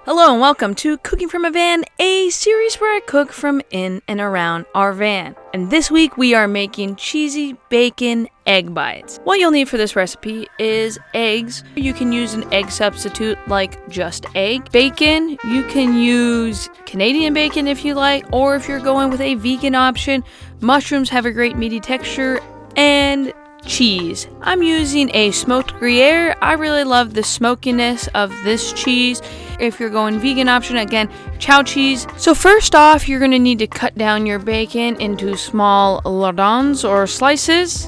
Hello and welcome to Cooking from a Van, a series where I cook from in and around our van. And this week we are making cheesy bacon egg bites. What you'll need for this recipe is eggs. You can use an egg substitute like just egg. Bacon, you can use Canadian bacon if you like, or if you're going with a vegan option, mushrooms have a great meaty texture, and cheese. I'm using a smoked Gruyere. I really love the smokiness of this cheese. If you're going vegan option, again, chow cheese. So first off, you're going to need to cut down your bacon into small lardons or slices.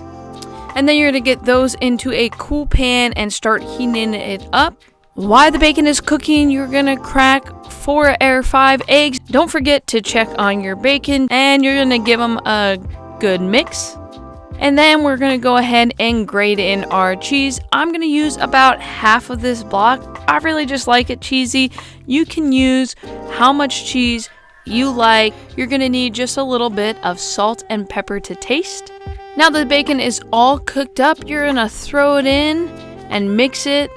And then you're going to get those into a cool pan and start heating it up. While the bacon is cooking, you're going to crack 4 or 5 eggs. Don't forget to check on your bacon, and you're going to give them a good mix. And then we're going to go ahead and grate in our cheese. I'm going to use about half of this block. I really just like it cheesy. You can use how much cheese you like. You're going to need just a little bit of salt and pepper to taste. Now that the bacon is all cooked up, you're going to throw it in and mix it.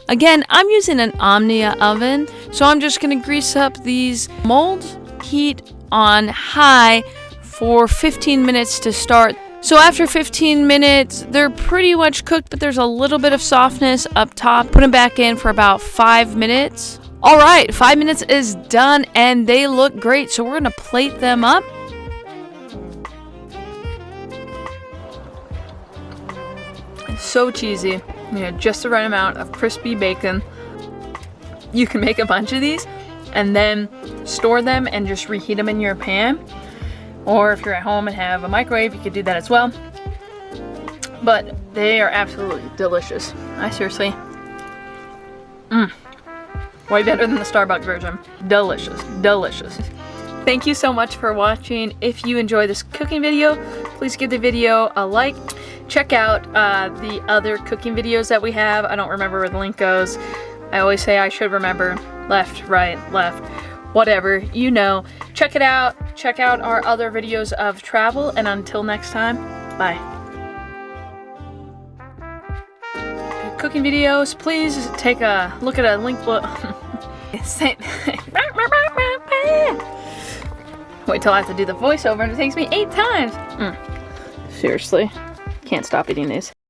Again, I'm using an Omnia oven, so I'm just going to grease up these molds. Heat on high for 15 minutes to start. So after 15 minutes, they're pretty much cooked, but there's a little bit of softness up top. Put them back in for about 5 minutes. All right, 5 minutes is done, and they look great. So we're gonna plate them up. It's so cheesy. You know, just the right amount of crispy bacon. You can make a bunch of these, and then store them and just reheat them in your pan. Or if you're at home and have a microwave, you could do that as well. But they are absolutely delicious. I seriously, way better than the Starbucks version. Delicious, delicious. Thank you so much for watching. If you enjoy this cooking video, please give the video a like. Check out the other cooking videos that we have. I don't remember where the link goes. I always say I should remember. Left, right, left. Whatever, you know. Check it out. Check out our other videos of travel, and until next time, bye. Cooking videos, please take a look at a link below. Wait till I have to do the voiceover and it takes me 8 times. Seriously, can't stop eating these.